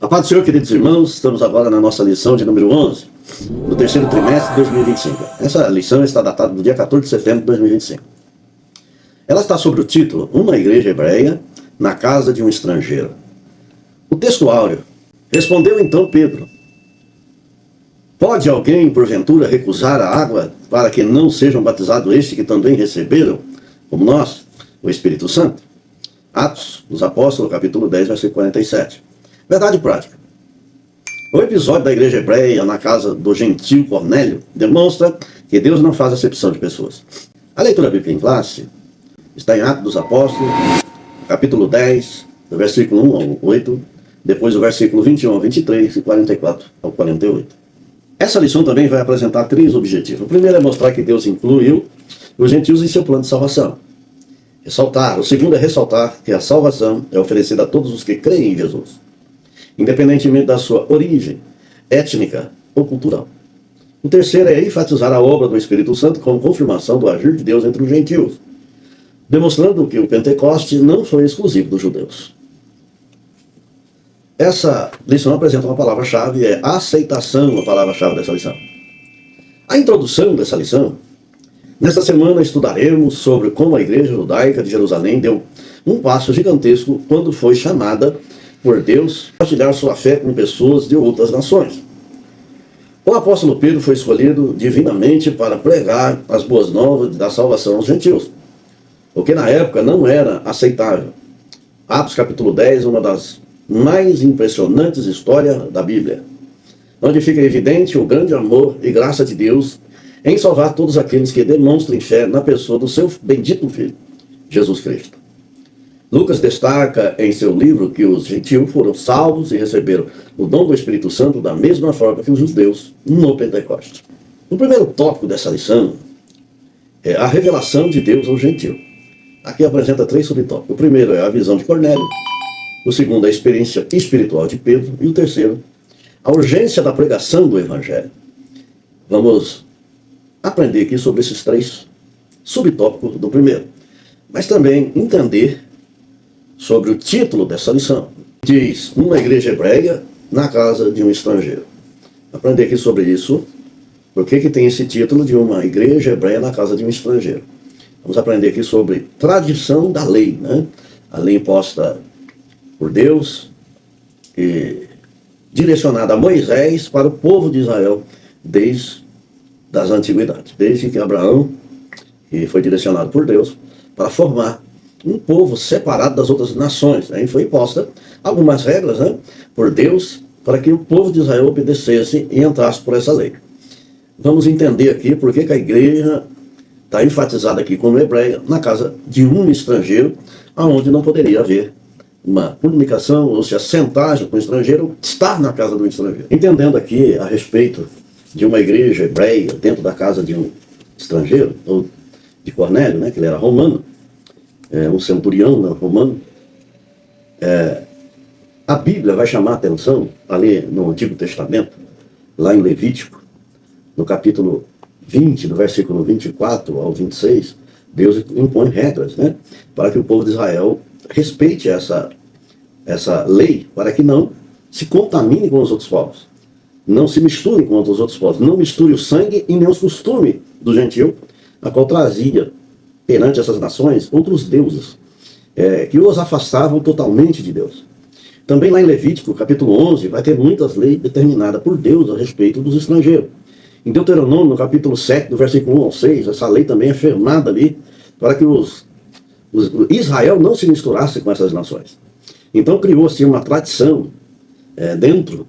A paz do Senhor, queridos irmãos, estamos agora na nossa lição de número 11, do terceiro trimestre de 2025. Essa lição está datada do dia 14 de setembro de 2025. Ela está sobre o título, Uma Igreja Hebreia na Casa de um Estrangeiro. O texto áureo: respondeu então Pedro: pode alguém, porventura, recusar a água para que não sejam batizados estes que também receberam, como nós, o Espírito Santo? Atos dos Apóstolos, capítulo 10, versículo 47. Verdade prática. O episódio da igreja hebreia na casa do gentil Cornélio demonstra que Deus não faz acepção de pessoas. A leitura bíblica em classe está em Atos dos Apóstolos, capítulo 10, do versículo 1 ao 8, depois do versículo 21 ao 23 e 44 ao 48. Essa lição também vai apresentar três objetivos. O primeiro é mostrar que Deus incluiu os gentios em seu plano de salvação. O segundo é ressaltar que a salvação é oferecida a todos os que creem em Jesus, independentemente da sua origem étnica ou cultural. O terceiro é enfatizar a obra do Espírito Santo como confirmação do agir de Deus entre os gentios, demonstrando que o Pentecoste não foi exclusivo dos judeus. Essa lição apresenta uma palavra-chave, é aceitação, a palavra-chave dessa lição. A introdução dessa lição: nesta semana estudaremos sobre como a igreja judaica de Jerusalém deu um passo gigantesco quando foi chamada por Deus a partilhar sua fé com pessoas de outras nações. O apóstolo Pedro foi escolhido divinamente para pregar as boas novas da salvação aos gentios, o que na época não era aceitável. Atos capítulo 10, uma das mais impressionantes histórias da Bíblia, onde fica evidente o grande amor e graça de Deus em salvar todos aqueles que demonstrem fé na pessoa do seu bendito Filho, Jesus Cristo. Lucas destaca em seu livro que os gentios foram salvos e receberam o dom do Espírito Santo da mesma forma que os judeus no Pentecoste. O primeiro tópico dessa lição é a revelação de Deus ao gentio. Aqui apresenta três subtópicos. O primeiro é a visão de Cornélio, o segundo é a experiência espiritual de Pedro e o terceiro, a urgência da pregação do Evangelho. Vamos aprender aqui sobre esses três subtópicos do primeiro, mas também entender sobre o título dessa lição. Diz: uma igreja hebreia na casa de um estrangeiro. Aprender aqui sobre isso. Por que tem esse título de uma igreja hebreia na casa de um estrangeiro? Vamos aprender aqui sobre tradição da lei, né? A lei imposta por Deus e direcionada a Moisés para o povo de Israel desde das antiguidades, desde que Abraão, que foi direcionado por Deus para formar um povo separado das outras nações. Aí foi imposta algumas regras, né, por Deus, para que o povo de Israel obedecesse e entrasse por essa lei. Vamos entender aqui por que a igreja está enfatizada aqui como hebreia na casa de um estrangeiro, aonde não poderia haver uma comunicação, ou seja, assentagem com o estrangeiro, estar na casa do estrangeiro. Entendendo aqui a respeito de uma igreja hebreia dentro da casa de um estrangeiro, ou de Cornélio, né, que ele era romano, um centurião, né, romano. A Bíblia vai chamar a atenção ali no Antigo Testamento, lá em Levítico, no capítulo 20, do versículo 24 ao 26, Deus impõe regras, né, para que o povo de Israel respeite essa lei, para que não se contamine com os outros povos, não se misture com os outros povos, não misture o sangue e nem os costumes do gentio, a qual trazia perante essas nações outros deuses, que os afastavam totalmente de Deus. Também lá em Levítico, capítulo 11, vai ter muitas leis determinadas por Deus a respeito dos estrangeiros. Em Deuteronômio, no capítulo 7, do versículo 1 ao 6, essa lei também é firmada ali, para que Israel não se misturasse com essas nações. Então criou-se uma tradição dentro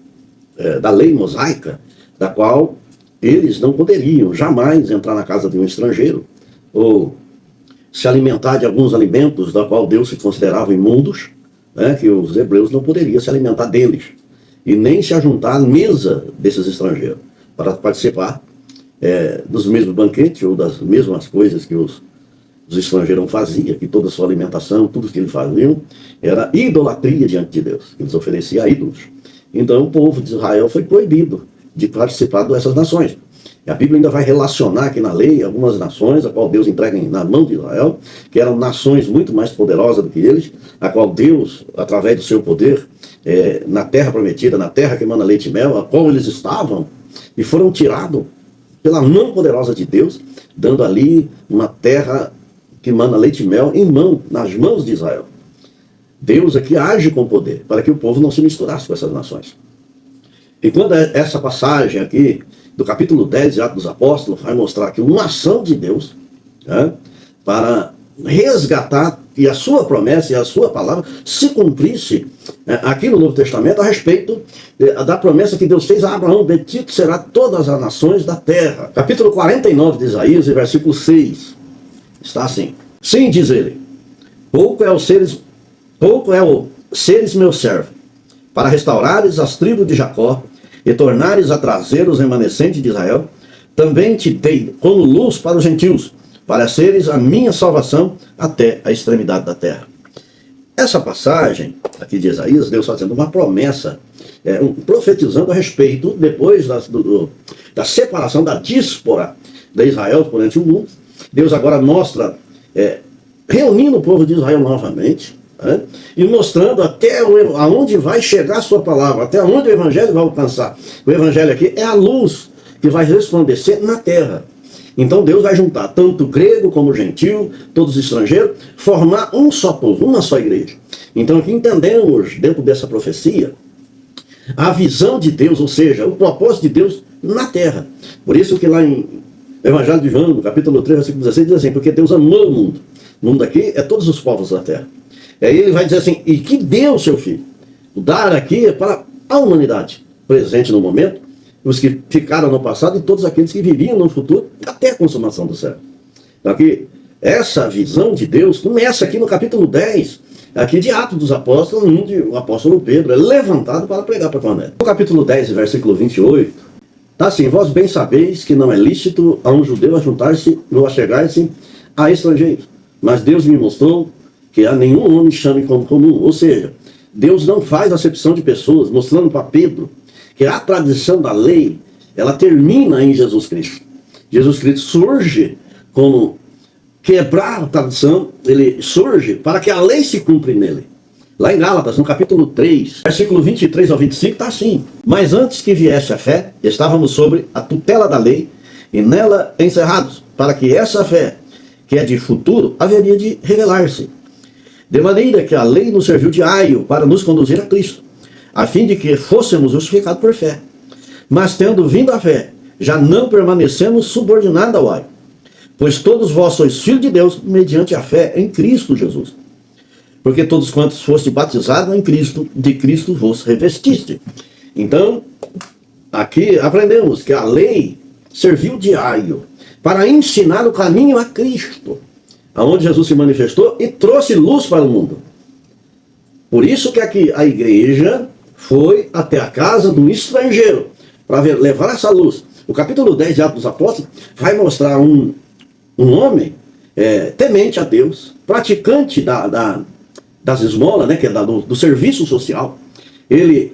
da lei mosaica, da qual eles não poderiam jamais entrar na casa de um estrangeiro, ou se alimentar de alguns alimentos da qual Deus se considerava imundos, né, que os hebreus não poderiam se alimentar deles, e nem se ajuntar à mesa desses estrangeiros, para participar dos mesmos banquetes, ou das mesmas coisas que os estrangeiros faziam, que toda a sua alimentação, tudo que eles faziam, era idolatria diante de Deus, eles ofereciam a ídolos. Então o povo de Israel foi proibido de participar dessas nações. E a Bíblia ainda vai relacionar aqui na lei algumas nações, a qual Deus entrega na mão de Israel, que eram nações muito mais poderosas do que eles, a qual Deus, através do seu poder, na terra prometida, na terra que emana leite e mel, a qual eles estavam, e foram tirados pela mão poderosa de Deus, dando ali uma terra que emana leite e mel nas mãos de Israel. Deus aqui age com poder, para que o povo não se misturasse com essas nações. E quando essa passagem aqui, do capítulo 10 de Atos dos Apóstolos, vai mostrar que uma ação de Deus, né, para resgatar e a sua promessa e a sua palavra se cumprisse aqui no Novo Testamento a respeito da promessa que Deus fez a Abraão: bendito será todas as nações da terra. Capítulo 49 de Isaías, versículo 6, está assim: sim, diz ele, pouco é o seres meu servo, para restaurares as tribos de Jacó e tornares a trazer os remanescentes de Israel. Também te dei como luz para os gentios, para seres a minha salvação até a extremidade da terra. Essa passagem aqui de Isaías, Deus fazendo uma promessa, profetizando a respeito, depois da separação, da díspora de Israel perante o mundo. Deus agora mostra, reunindo o povo de Israel novamente, e mostrando até aonde vai chegar a sua palavra, até onde o evangelho vai alcançar. O evangelho aqui é a luz que vai resplandecer na terra. Então Deus vai juntar tanto grego como gentil, todos estrangeiros, formar um só povo, uma só igreja. Então aqui entendemos, dentro dessa profecia, a visão de Deus, ou seja, o propósito de Deus na terra. Por isso que lá em Evangelho de João, no capítulo 3, versículo 16, diz assim: porque Deus amou o mundo. O mundo aqui é todos os povos da terra. E aí ele vai dizer assim: e que deu seu filho. O dar aqui é para a humanidade presente no momento, os que ficaram no passado e todos aqueles que viriam no futuro, até a consumação do céu. Então aqui, essa visão de Deus começa aqui no capítulo 10, aqui de Atos dos Apóstolos, onde o apóstolo Pedro é levantado para pregar para Cornélio. No capítulo 10, versículo 28, está assim: vós bem sabeis que não é lícito a um judeu ajuntar-se ou achegar-se a estrangeiros, mas Deus me mostrou que a nenhum homem chame como comum. Ou seja, Deus não faz acepção de pessoas, mostrando para Pedro que a tradição da lei, ela termina em Jesus Cristo. Jesus Cristo surge como quebrar a tradição, ele surge para que a lei se cumpra nele. Lá em Gálatas, no capítulo 3, versículo 23 ao 25, está assim: mas antes que viesse a fé, estávamos sobre a tutela da lei, e nela encerrados, para que essa fé, que é de futuro, haveria de revelar-se. De maneira que a lei nos serviu de aio para nos conduzir a Cristo, a fim de que fôssemos justificados por fé. Mas tendo vindo a fé, já não permanecemos subordinados ao aio, pois todos vós sois filhos de Deus mediante a fé em Cristo Jesus. Porque todos quantos foste batizados em Cristo, de Cristo vos revestiste. Então, aqui aprendemos que a lei serviu de aio para ensinar o caminho a Cristo, aonde Jesus se manifestou e trouxe luz para o mundo. Por isso que aqui a igreja foi até a casa do estrangeiro, para levar essa luz. O capítulo 10 de Atos dos Apóstolos vai mostrar um homem temente a Deus, praticante das esmolas, né, que é do serviço social. Ele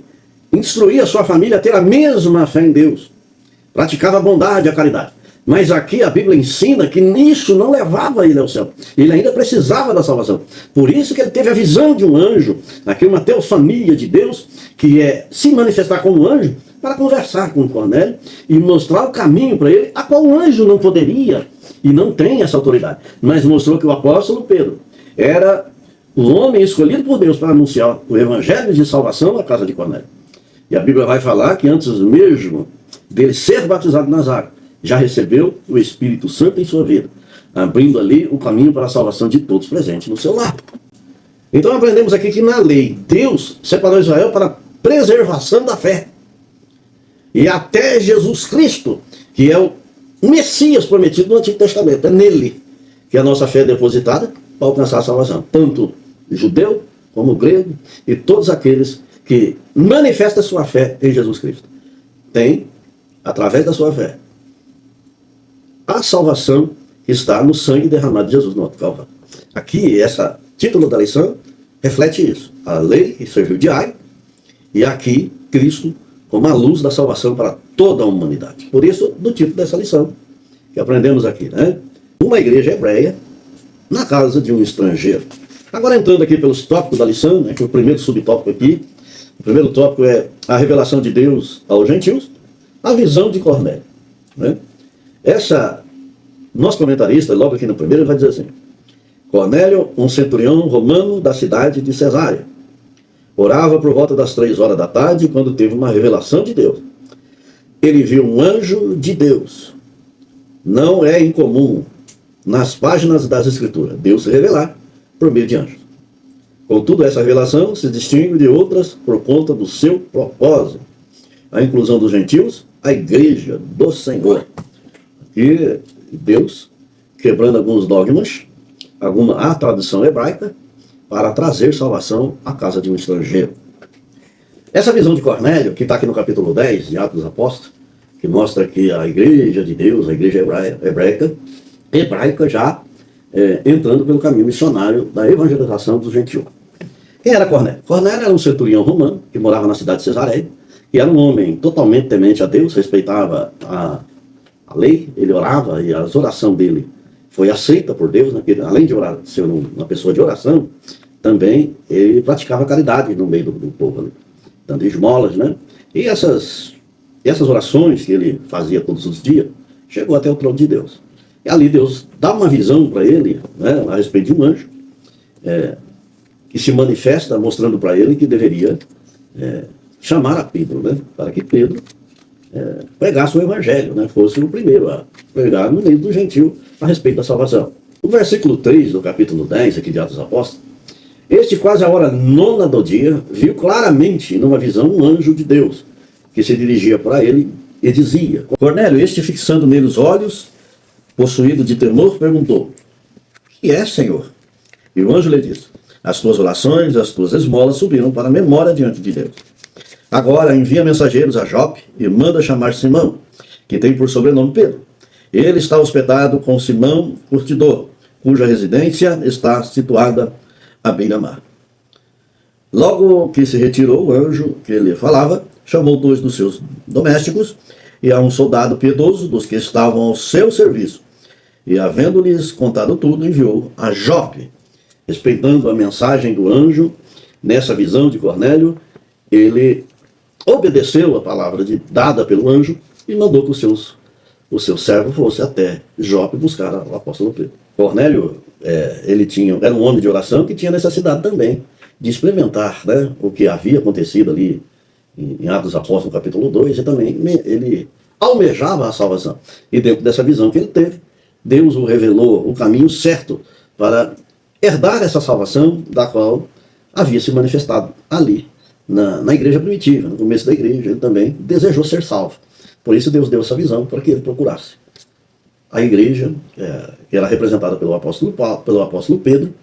instruía a sua família a ter a mesma fé em Deus, praticava a bondade e a caridade. Mas aqui a Bíblia ensina que nisso não levava ele ao céu. Ele ainda precisava da salvação. Por isso que ele teve a visão de um anjo, aqui uma teofania de Deus, que é se manifestar como anjo para conversar com Cornélio e mostrar o caminho para ele, a qual o anjo não poderia e não tem essa autoridade. Mas mostrou que o apóstolo Pedro era o homem escolhido por Deus para anunciar o evangelho de salvação à casa de Cornélio. E a Bíblia vai falar que antes mesmo dele ser batizado nas águas, já recebeu o Espírito Santo em sua vida, abrindo ali o caminho para a salvação de todos presentes no seu lar. Então aprendemos aqui que na lei, Deus separou Israel para preservação da fé. E até Jesus Cristo, que é o Messias prometido no Antigo Testamento, é nele que a nossa fé é depositada para alcançar a salvação. Tanto judeu como grego e todos aqueles que manifestam a sua fé em Jesus Cristo. Tem, através da sua fé, a salvação está no sangue derramado de Jesus no alto Calvário. Aqui, esse título da lição reflete isso. A lei que serviu de aio, e aqui Cristo como a luz da salvação para toda a humanidade. Por isso, do título dessa lição que aprendemos aqui, né? Uma igreja hebreia na casa de um estrangeiro. Agora entrando aqui pelos tópicos da lição, né, que é o primeiro subtópico aqui. O primeiro tópico é a revelação de Deus aos gentios, a visão de Cornélio, né? Nosso comentarista, logo aqui no primeiro, ele vai dizer assim: Cornélio, um centurião romano da cidade de Cesárea, orava por volta das 3 horas da tarde, quando teve uma revelação de Deus. Ele viu um anjo de Deus. Não é incomum nas páginas das Escrituras Deus se revelar por meio de anjos. Contudo, essa revelação se distingue de outras por conta do seu propósito: a inclusão dos gentios, a igreja do Senhor. E Deus quebrando alguns dogmas, a tradição hebraica, para trazer salvação à casa de um estrangeiro. Essa visão de Cornélio, que está aqui no capítulo 10 de Atos dos Apóstolos, que mostra que a igreja de Deus, a igreja hebraica já entrando pelo caminho missionário da evangelização dos gentios. Quem era Cornélio? Cornélio era um centurião romano que morava na cidade de Cesareia, que era um homem totalmente temente a Deus, respeitava a lei, ele orava e a oração dele foi aceita por Deus, né? Além de orar, ser uma pessoa de oração, também ele praticava caridade no meio do povo, né? Dando esmolas, né? E essas orações que ele fazia todos os dias, chegou até o trono de Deus. E ali Deus dá uma visão para ele, né, a respeito de um anjo, que se manifesta mostrando para ele que deveria chamar a Pedro, né, para que Pedro pregasse o evangelho, né, fosse o primeiro a pregar no meio do gentio a respeito da salvação. O versículo 3 do capítulo 10 aqui de Atos dos Apóstolos: este, quase a hora 9 do dia, viu claramente numa visão um anjo de Deus, que se dirigia para ele e dizia: Cornélio. Este, fixando nele os olhos, possuído de temor, perguntou: que é, Senhor? E o anjo lhe disse: as tuas orações, as tuas esmolas subiram para a memória diante de Deus. Agora envia mensageiros a Jope e manda chamar Simão, que tem por sobrenome Pedro. Ele está hospedado com Simão Curtidor, cuja residência está situada à beira-mar. Logo que se retirou o anjo que lhe falava, chamou 2 dos seus domésticos e a um soldado piedoso dos que estavam ao seu serviço, e, havendo-lhes contado tudo, enviou a Jope. Respeitando a mensagem do anjo, nessa visão de Cornélio, ele obedeceu a palavra dada pelo anjo e mandou que o seu servo fosse até Jope buscar o apóstolo Pedro. Cornélio, era um homem de oração que tinha necessidade também de experimentar, né, o que havia acontecido ali em Atos dos Apóstolos, capítulo 2, e também ele almejava a salvação. E dentro dessa visão que ele teve, Deus o revelou o caminho certo para herdar essa salvação, da qual havia se manifestado ali, na igreja primitiva, no começo da igreja. Ele também desejou ser salvo. Por isso Deus deu essa visão para que ele procurasse a igreja, que era representada pelo apóstolo Pedro,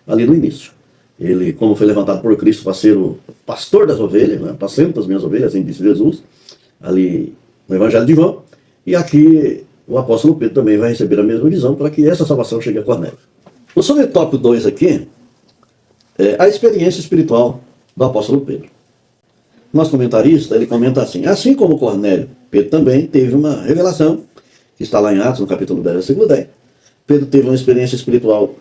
ali no início. Ele, como foi levantado por Cristo para ser o pastor das ovelhas, né, apacento das minhas ovelhas, assim disse Jesus, ali no Evangelho de João, e aqui o apóstolo Pedro também vai receber a mesma visão para que essa salvação chegue a Cornélio. O subtópico 2 aqui é a experiência espiritual do apóstolo Pedro. Nosso comentarista, ele comenta assim como Cornélio, Pedro também teve uma revelação, que está lá em Atos, no capítulo 10, versículo 10. Pedro teve uma experiência espiritual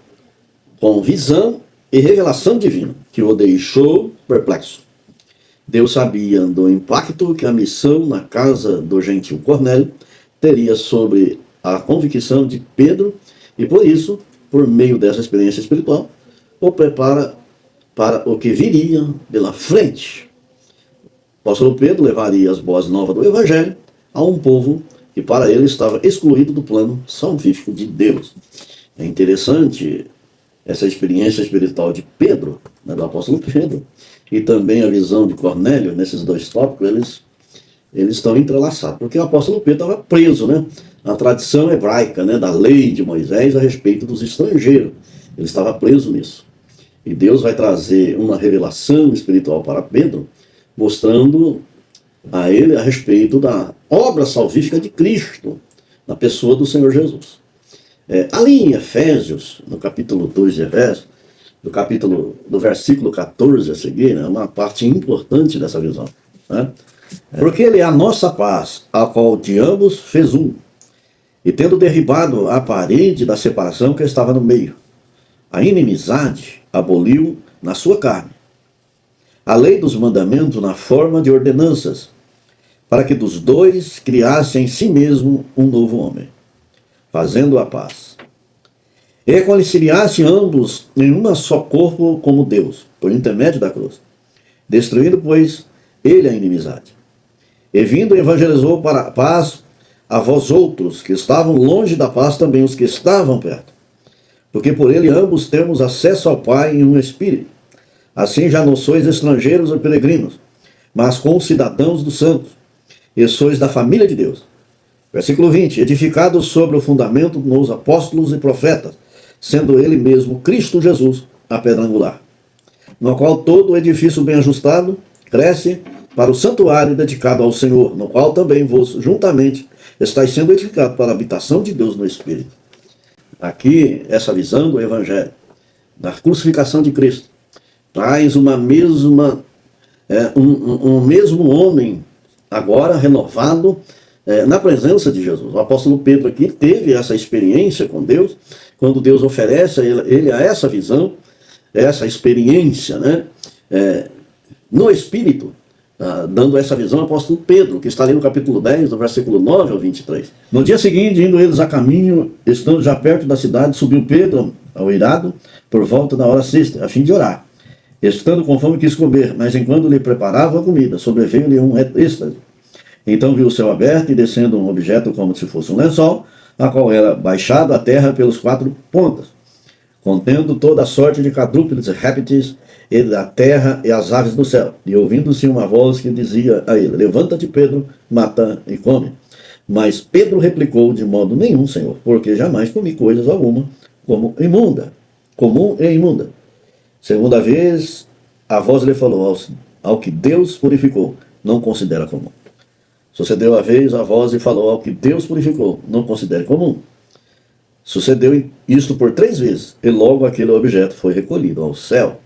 com visão e revelação divina, que o deixou perplexo. Deus sabia do impacto que a missão na casa do gentil Cornélio teria sobre a convicção de Pedro, e por isso, por meio dessa experiência espiritual, o prepara para o que viria pela frente. O apóstolo Pedro levaria as boas novas do Evangelho a um povo que para ele estava excluído do plano salvífico de Deus. É interessante essa experiência espiritual de Pedro, né, do apóstolo Pedro, e também a visão de Cornélio, nesses 2 tópicos, eles estão entrelaçados, porque o apóstolo Pedro estava preso, né, na tradição hebraica, né, da lei de Moisés a respeito dos estrangeiros. Ele estava preso nisso. E Deus vai trazer uma revelação espiritual para Pedro, mostrando a ele a respeito da obra salvífica de Cristo, na pessoa do Senhor Jesus. Ali em Efésios, no capítulo 2 de Efésios, do versículo 14 a seguir, é uma parte importante dessa visão, né? Porque ele é a nossa paz, a qual de ambos fez um, e tendo derribado a parede da separação que estava no meio, a inimizade aboliu na sua carne a lei dos mandamentos na forma de ordenanças, para que dos dois criasse em si mesmo um novo homem, fazendo a paz. E reconciliasse ambos em um só corpo como Deus, por intermédio da cruz, destruindo, pois, ele a inimizade. E vindo, evangelizou para a paz a vós outros, que estavam longe da paz, também os que estavam perto. Porque por ele ambos temos acesso ao Pai em um Espírito. Assim já não sois estrangeiros ou peregrinos, mas concidadãos dos santos, e sois da família de Deus. Versículo 20. Edificados sobre o fundamento dos apóstolos e profetas, sendo ele mesmo Cristo Jesus, a pedra angular, no qual todo o edifício bem ajustado cresce para o santuário dedicado ao Senhor, no qual também vos juntamente estáis sendo edificados para a habitação de Deus no Espírito. Aqui, essa visão do Evangelho, da crucificação de Cristo, traz uma mesma, um mesmo homem, agora renovado, na presença de Jesus. O apóstolo Pedro aqui teve essa experiência com Deus, quando Deus oferece a ele a essa visão, essa experiência, né? No Espírito, dando essa visão ao apóstolo Pedro, que está ali no capítulo 10, do versículo 9 ao 23. No dia seguinte, indo eles a caminho, estando já perto da cidade, subiu Pedro ao eirado, por volta da hora sexta, a fim de orar. Estando com fome, quis comer, mas enquanto lhe preparava a comida, sobreveio-lhe um êxtase. Então viu o céu aberto e descendo um objeto como se fosse um lençol, a qual era baixado à terra pelos 4 pontas, contendo toda a sorte de quadrúpedes, répteis, e da terra e as aves do céu. E ouvindo-se uma voz que dizia a ele: levanta-te, Pedro, mata e come. Mas Pedro replicou: de modo nenhum, Senhor, porque jamais comi coisas alguma como imunda, comum e imunda. Segunda vez, a voz lhe falou: ao que Deus purificou, não considera comum. Sucedeu a vez a voz e falou: ao que Deus purificou, não considere comum. Sucedeu isto por 3 vezes, e logo aquele objeto foi recolhido ao céu.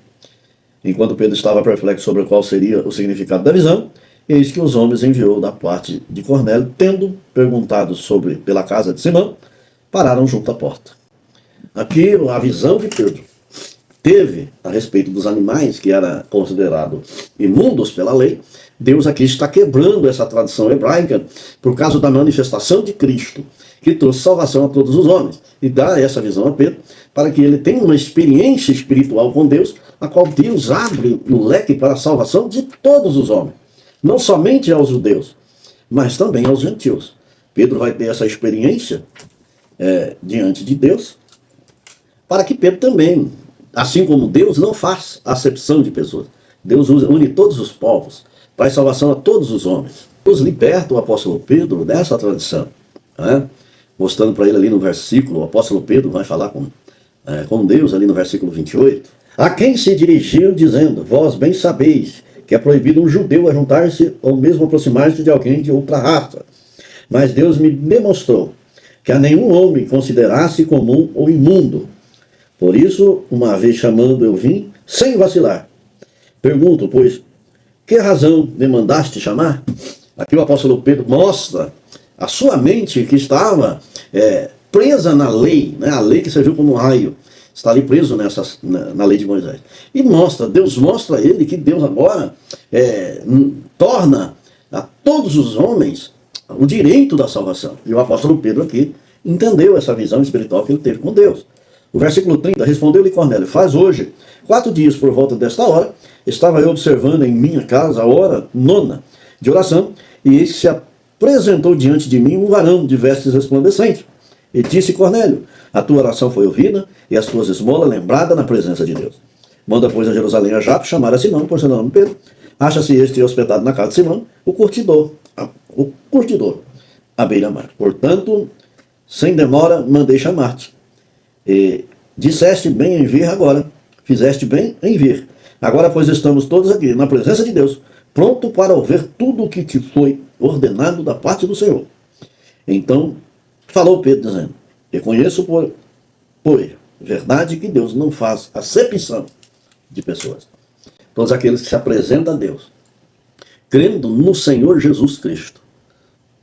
Enquanto Pedro estava perplexo sobre qual seria o significado da visão, eis que os homens enviou da parte de Cornélio, tendo perguntado pela casa de Simão, pararam junto à porta. Aqui a visão que Pedro teve a respeito dos animais que eram considerados imundos pela lei, Deus aqui está quebrando essa tradição hebraica por causa da manifestação de Cristo, que trouxe salvação a todos os homens, e dá essa visão a Pedro, para que ele tenha uma experiência espiritual com Deus, a qual Deus abre o leque para a salvação de todos os homens, não somente aos judeus, mas também aos gentios. Pedro vai ter essa experiência diante de Deus, para que Pedro também, assim como Deus não faz acepção de pessoas, Deus une todos os povos, traz salvação a todos os homens. Deus liberta o apóstolo Pedro dessa tradição, mostrando para ele ali no versículo, o apóstolo Pedro vai falar com Deus ali no versículo 28, a quem se dirigiu dizendo: vós bem sabeis que é proibido um judeu ajuntar-se ou mesmo aproximar-se de alguém de outra raça. Mas Deus me demonstrou que a nenhum homem considerasse comum ou imundo. Por isso, uma vez chamando, eu vim sem vacilar. Pergunto, pois, que razão me mandaste chamar? Aqui o apóstolo Pedro mostra a sua mente que estava presa na lei, né? A lei que serviu como um raio, está ali preso na lei de Moisés. E Deus mostra a ele que Deus agora torna a todos os homens o direito da salvação. E o apóstolo Pedro aqui entendeu essa visão espiritual que ele teve com Deus. O versículo 30, respondeu-lhe Cornélio: faz hoje 4 dias por volta desta hora, estava eu observando em minha casa a hora 9ª de oração, e eis que se apresentou diante de mim um varão de vestes resplandecentes. E disse Cornélio: a tua oração foi ouvida, e as tuas esmolas lembradas na presença de Deus. Manda, pois, a Jerusalém a Jape chamar a Simão, por seu nome Pedro. Acha-se este hospedado na casa de Simão, o curtidor, à beira-mar. Portanto, sem demora, mandei chamar-te. E disseste bem em vir agora, fizeste bem em vir. Agora, pois, estamos todos aqui, na presença de Deus, pronto para ouvir tudo o que te foi ordenado da parte do Senhor. Então, falou Pedro, dizendo: reconheço por verdade que Deus não faz acepção de pessoas. Todos aqueles que se apresentam a Deus crendo no Senhor Jesus Cristo,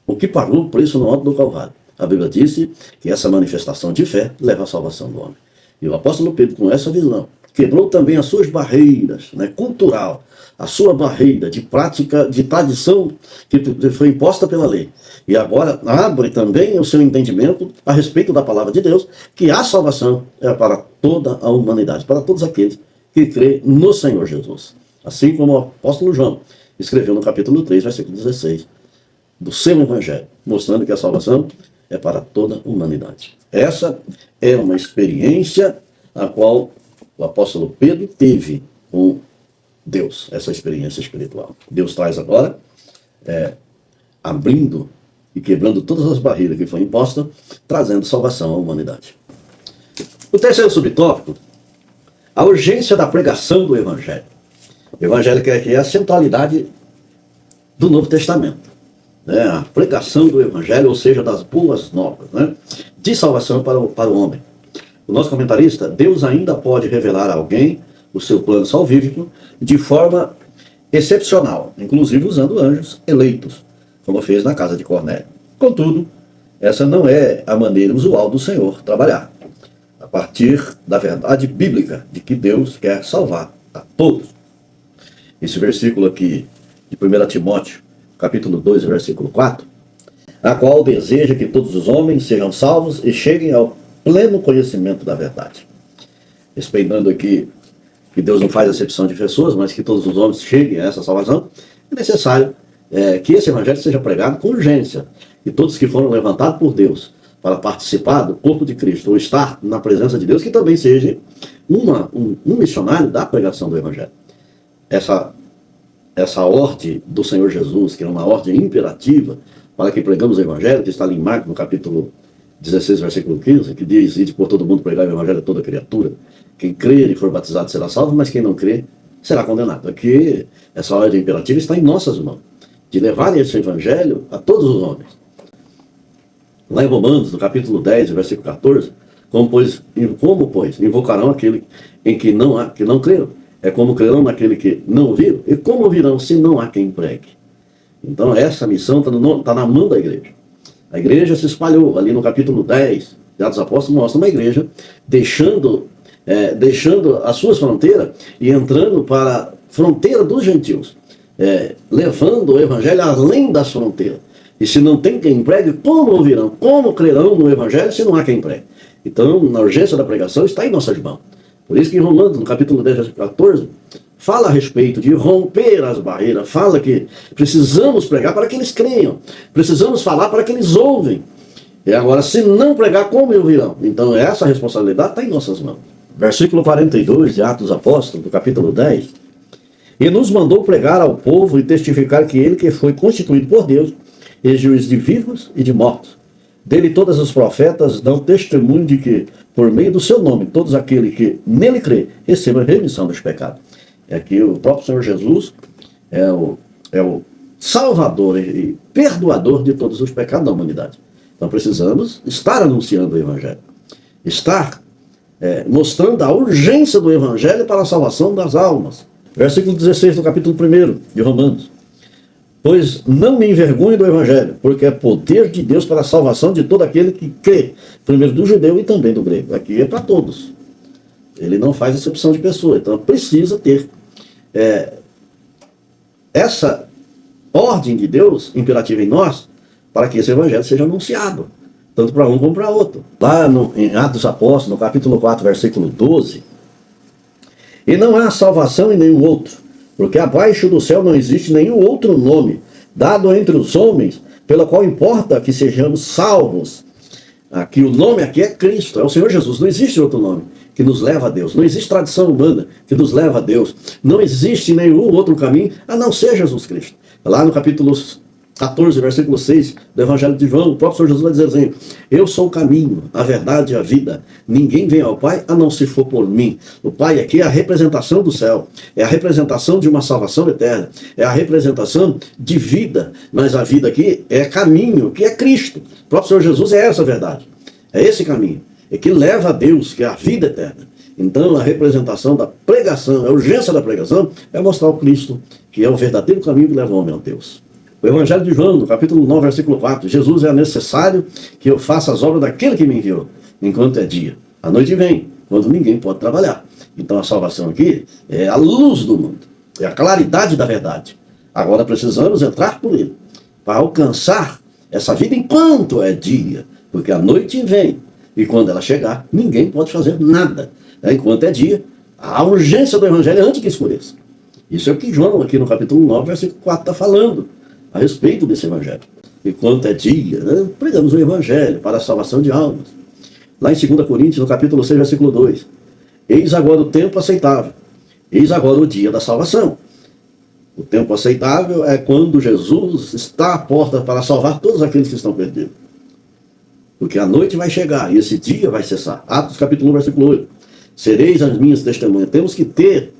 o que pagou o preço no alto do Calvário. A Bíblia disse que essa manifestação de fé leva à salvação do homem. E o apóstolo Pedro, com essa visão, quebrou também as suas barreiras, né, cultural, a sua barreira de prática, de tradição que foi imposta pela lei. E agora abre também o seu entendimento a respeito da palavra de Deus, que a salvação é para toda a humanidade, para todos aqueles que crêem no Senhor Jesus. Assim como o apóstolo João escreveu no capítulo 3, versículo 16, do seu evangelho, mostrando que a salvação é para toda a humanidade. Essa é uma experiência a qual o apóstolo Pedro teve com Deus, essa experiência espiritual. Deus traz agora, abrindo e quebrando todas as barreiras que foi imposta, trazendo salvação à humanidade. O terceiro subtópico, a urgência da pregação do Evangelho. O Evangelho que é a centralidade do Novo Testamento. A pregação do Evangelho, ou seja, das boas novas, de salvação para o homem. O nosso comentarista, Deus ainda pode revelar a alguém o seu plano salvífico de forma excepcional, inclusive usando anjos eleitos, como fez na casa de Cornélio. Contudo, essa não é a maneira usual do Senhor trabalhar, a partir da verdade bíblica de que Deus quer salvar a todos. Esse versículo aqui, de 1 Timóteo, capítulo 2, versículo 4, a qual deseja que todos os homens sejam salvos e cheguem ao pleno conhecimento da verdade. Respeitando aqui que Deus não faz acepção de pessoas, mas que todos os homens cheguem a essa salvação, é necessário que esse evangelho seja pregado com urgência. E todos que foram levantados por Deus para participar do corpo de Cristo, ou estar na presença de Deus, que também seja um missionário da pregação do evangelho. Essa ordem do Senhor Jesus, que é uma ordem imperativa, para que pregamos o evangelho, que está ali em Marcos, no capítulo 16, versículo 15, que diz: ide por todo mundo pregar o evangelho a toda criatura. Quem crer e for batizado será salvo, mas quem não crer será condenado. Aqui, essa ordem imperativa está em nossas mãos, de levar esse evangelho a todos os homens. Lá em Romanos, no capítulo 10, versículo 14, como pois invocarão aquele em que não creram? É como crerão naquele que não ouviram? E como ouvirão se não há quem pregue? Então essa missão está na mão da igreja. A igreja se espalhou. Ali no capítulo 10 de Atos Apóstolos mostra uma igreja deixando as suas fronteiras e entrando para a fronteira dos gentios, levando o evangelho além das fronteiras. E se não tem quem pregue, como ouvirão? Como crerão no evangelho se não há quem pregue? Então, na urgência da pregação está em nossas mãos. Por isso que em Romanos, no capítulo 10, versículo 14, fala a respeito de romper as barreiras, fala que precisamos pregar para que eles creiam, precisamos falar para que eles ouvem. E agora, se não pregar, como ouvirão? Então, essa responsabilidade está em nossas mãos. Versículo 42 de Atos Apóstolos, do capítulo 10. E nos mandou pregar ao povo e testificar que ele que foi constituído por Deus, é juiz de vivos e de mortos. Dele todos os profetas dão testemunho de que, por meio do seu nome, todos aqueles que nele crê, recebam a remissão dos pecados. É que o próprio Senhor Jesus é o salvador e perdoador de todos os pecados da humanidade. Então precisamos estar anunciando o evangelho. Estar mostrando a urgência do evangelho para a salvação das almas. Versículo 16 do capítulo 1 de Romanos. Pois não me envergonhe do evangelho, porque é poder de Deus para a salvação de todo aquele que crê, primeiro do judeu e também do grego. Aqui é para todos. Ele não faz acepção de pessoa. Então precisa ter essa ordem de Deus imperativa em nós, para que esse evangelho seja anunciado, tanto para um como para outro. Lá em Atos dos Apóstolos, no capítulo 4, versículo 12, e não há salvação em nenhum outro, porque abaixo do céu não existe nenhum outro nome dado entre os homens, pelo qual importa que sejamos salvos. Aqui o nome aqui é Cristo, é o Senhor Jesus. Não existe outro nome que nos leva a Deus. Não existe tradição humana que nos leva a Deus. Não existe nenhum outro caminho a não ser Jesus Cristo. Lá no capítulo 14, versículo 6 do Evangelho de João, o próprio Senhor Jesus vai dizer assim: eu sou o caminho, a verdade e a vida. Ninguém vem ao Pai a não se for por mim. O Pai aqui é a representação do céu, é a representação de uma salvação eterna, é a representação de vida, mas a vida aqui é caminho, que é Cristo. O próprio Senhor Jesus é essa verdade, é esse caminho, é que leva a Deus, que é a vida eterna. Então, a representação da pregação, a urgência da pregação, é mostrar o Cristo, que é o verdadeiro caminho que leva o homem a Deus. O Evangelho de João, no capítulo 9, versículo 4, Jesus é necessário que eu faça as obras daquele que me enviou, enquanto é dia. A noite vem, quando ninguém pode trabalhar. Então, a salvação aqui é a luz do mundo, é a claridade da verdade. Agora precisamos entrar por ele, para alcançar essa vida enquanto é dia, porque a noite vem, e quando ela chegar, ninguém pode fazer nada. Enquanto é dia, a urgência do Evangelho é antes que escureça. Isso é o que João, aqui no capítulo 9, versículo 4, está falando a respeito desse Evangelho. Enquanto é dia, pregamos o Evangelho para a salvação de almas. Lá em 2 Coríntios, no capítulo 6, versículo 2, eis agora o tempo aceitável, eis agora o dia da salvação. O tempo aceitável é quando Jesus está à porta para salvar todos aqueles que estão perdidos. Porque a noite vai chegar e esse dia vai cessar. Atos capítulo 1, versículo 8. Sereis as minhas testemunhas. Temos que ter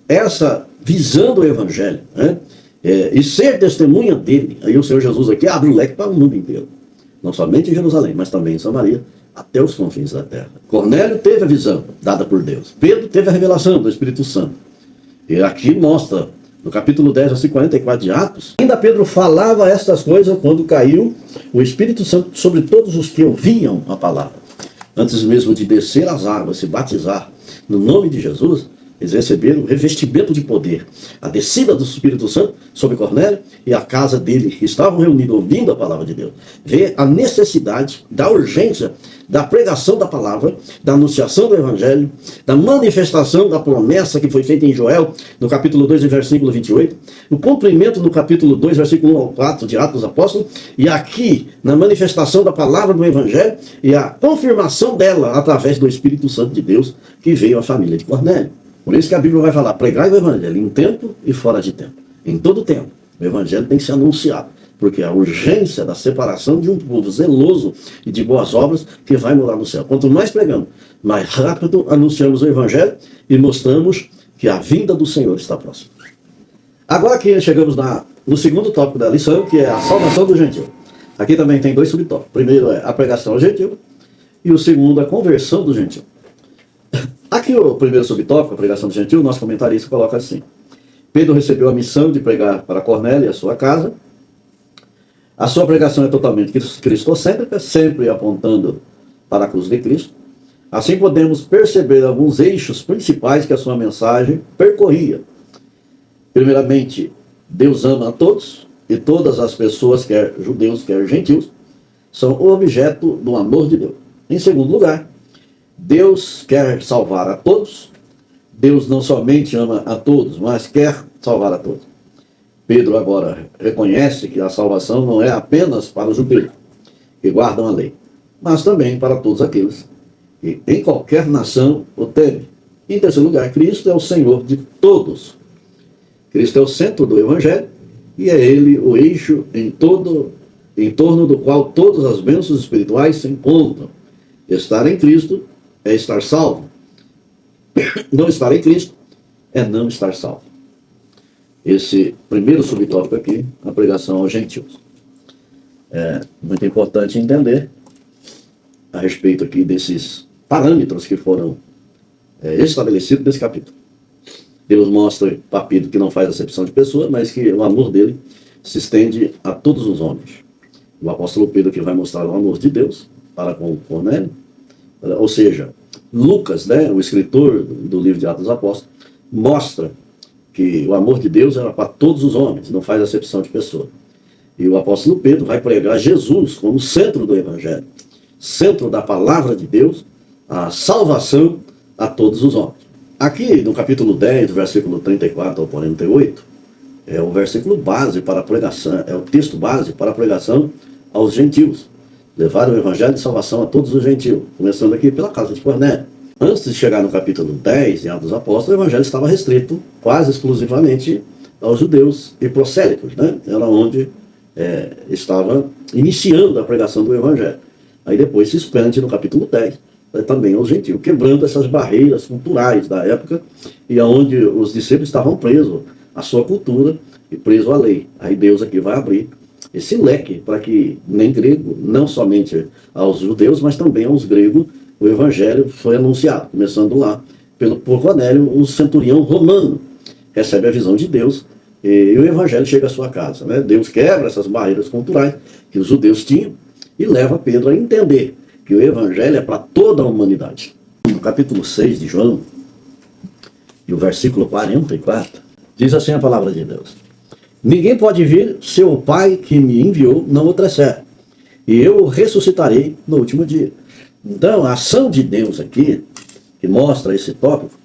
essa visão do Evangelho, né? E ser testemunha dele. Aí o Senhor Jesus aqui abre o leque para o mundo inteiro. Não somente em Jerusalém, mas também em Samaria, até os confins da terra. Cornélio teve a visão dada por Deus. Pedro teve a revelação do Espírito Santo. E aqui mostra, no capítulo 10, versículo 44 de Atos, ainda Pedro falava estas coisas quando caiu o Espírito Santo sobre todos os que ouviam a palavra. Antes mesmo de descer as águas, se batizar no nome de Jesus, eles receberam o revestimento de poder, a descida do Espírito Santo sobre Cornélio e a casa dele, que estavam reunidos ouvindo a palavra de Deus. Vê a necessidade da urgência da pregação da palavra, da anunciação do Evangelho, da manifestação da promessa que foi feita em Joel, no capítulo 2, versículo 28, o cumprimento no capítulo 2, versículo 1 ao 4 de Atos dos Apóstolos, e aqui, na manifestação da palavra do Evangelho e a confirmação dela através do Espírito Santo de Deus que veio à família de Cornélio. Por isso que a Bíblia vai falar, pregai o Evangelho em tempo e fora de tempo. Em todo tempo. O Evangelho tem que ser anunciado. Porque a urgência da separação de um povo zeloso e de boas obras que vai morar no céu. Quanto mais pregamos, mais rápido anunciamos o Evangelho e mostramos que a vinda do Senhor está próxima. Agora aqui chegamos no segundo tópico da lição, que é a salvação do gentil. Aqui também tem dois subtópicos. O primeiro é a pregação ao gentil e o segundo a conversão do gentil. Aqui o primeiro subtópico, a pregação do gentil, o nosso comentarista coloca assim. Pedro recebeu a missão de pregar para Cornélio e a sua casa. A sua pregação é totalmente cristocêntrica, sempre apontando para a cruz de Cristo. Assim podemos perceber alguns eixos principais que a sua mensagem percorria. Primeiramente, Deus ama a todos, e todas as pessoas, quer judeus, quer gentios, são o objeto do amor de Deus. Em segundo lugar, Deus quer salvar a todos. Deus não somente ama a todos, mas quer salvar a todos. Pedro agora reconhece que a salvação não é apenas para os judeus que guardam a lei, mas também para todos aqueles que em qualquer nação o temem. Em terceiro lugar, Cristo é o Senhor de todos. Cristo é o centro do Evangelho e é Ele o eixo em torno do qual todas as bênçãos espirituais se encontram. Estar em Cristo é estar salvo. Não estar em Cristo é não estar salvo. Esse primeiro subtópico aqui, a pregação aos gentios. É muito importante entender a respeito aqui desses parâmetros que foram estabelecidos nesse capítulo. Deus mostra para Pedro que não faz acepção de pessoa, mas que o amor dele se estende a todos os homens. O apóstolo Pedro que vai mostrar o amor de Deus para com Cornélio, ou seja, Lucas, o escritor do livro de Atos dos Apóstolos, mostra que o amor de Deus era para todos os homens, não faz acepção de pessoa. E o apóstolo Pedro vai pregar Jesus como centro do Evangelho, centro da palavra de Deus, a salvação a todos os homens. Aqui no capítulo 10, versículo 34 ao 48, é o versículo base para a pregação, é o texto base para a pregação aos gentios. Levar o Evangelho de salvação a todos os gentios, começando aqui pela casa de Cornélio. Antes de chegar no capítulo 10 de Atos dos Apóstolos, o Evangelho estava restrito quase exclusivamente aos judeus e prosélitos, Era onde estava iniciando a pregação do Evangelho. Aí depois se expande no capítulo 10, também aos gentios, quebrando essas barreiras culturais da época e aonde os discípulos estavam presos à sua cultura e presos à lei. Aí Deus aqui vai abrir esse leque para que nem grego, não somente aos judeus, mas também aos gregos, o Evangelho foi anunciado, começando lá por Cornélio, um centurião romano, recebe a visão de Deus e o evangelho chega à sua casa. Né? Deus quebra essas barreiras culturais que os judeus tinham e leva Pedro a entender que o evangelho é para toda a humanidade. No capítulo 6 de João, e o versículo 44, diz assim a palavra de Deus: ninguém pode vir se o Pai que me enviou não o trouxer, e eu o ressuscitarei no último dia. Então, a ação de Deus aqui, que mostra esse tópico,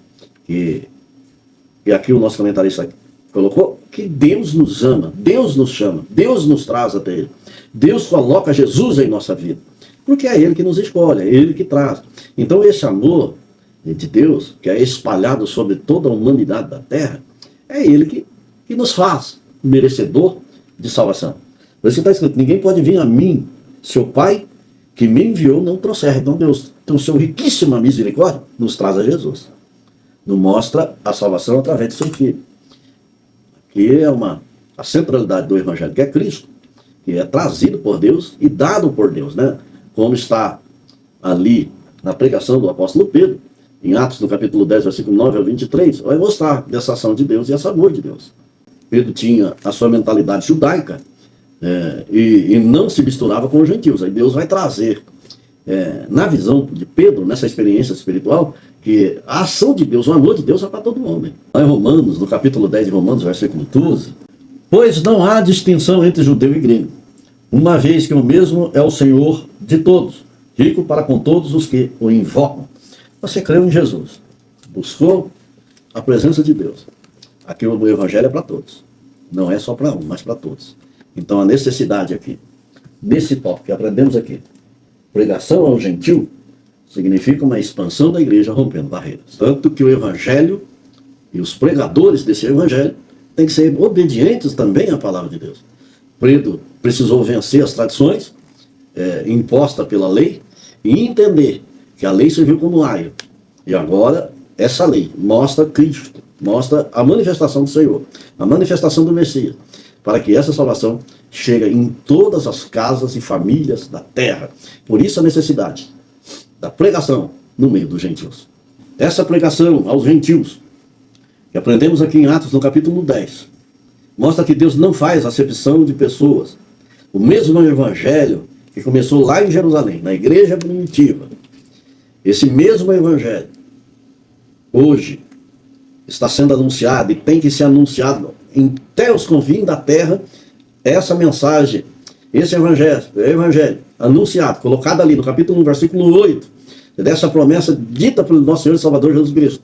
que aqui o nosso comentarista colocou, que Deus nos ama, Deus nos chama, Deus nos traz até Ele. Deus coloca Jesus em nossa vida, porque é Ele que nos escolhe, é Ele que traz. Então esse amor de Deus, que é espalhado sobre toda a humanidade da terra, é Ele que nos faz merecedor de salvação. Por isso que está escrito: ninguém pode vir a mim, seu Pai que me enviou não trouxer. Então Deus, com sua riquíssima misericórdia, nos traz a Jesus. Nos mostra a salvação através de seu Filho. Que é a centralidade do Evangelho, que é Cristo, que é trazido por Deus e dado por Deus, né? Como está ali na pregação do apóstolo Pedro, em Atos, no capítulo 10, versículo 9 ao 23, vai mostrar essa ação de Deus e esse amor de Deus. Pedro tinha a sua mentalidade judaica, e não se misturava com os gentios. Aí Deus vai trazer, na visão de Pedro, nessa experiência espiritual, que a ação de Deus, o amor de Deus é para todo homem. Lá em Romanos, no capítulo 10 de Romanos, versículo 12, pois não há distinção entre judeu e grego, uma vez que o mesmo é o Senhor de todos, rico para com todos os que o invocam. Você creu em Jesus, buscou a presença de Deus. Aqui o Evangelho é para todos, não é só para um, mas para todos. Então a necessidade aqui, nesse tópico que aprendemos aqui, pregação ao gentil, significa uma expansão da igreja rompendo barreiras. Tanto que o Evangelho e os pregadores desse Evangelho têm que ser obedientes também à palavra de Deus. Pedro precisou vencer as tradições impostas pela lei e entender que a lei serviu como aio. E agora essa lei mostra Cristo, mostra a manifestação do Senhor, a manifestação do Messias, para que essa salvação chegue em todas as casas e famílias da terra. Por isso a necessidade da pregação no meio dos gentios. Essa pregação aos gentios, que aprendemos aqui em Atos, no capítulo 10, mostra que Deus não faz acepção de pessoas. O mesmo evangelho que começou lá em Jerusalém, na igreja primitiva, esse mesmo evangelho, hoje, está sendo anunciado e tem que ser anunciado até os confins da terra. Essa mensagem, esse evangelho anunciado, colocado ali no capítulo 1, versículo 8, dessa promessa dita pelo nosso Senhor e Salvador Jesus Cristo,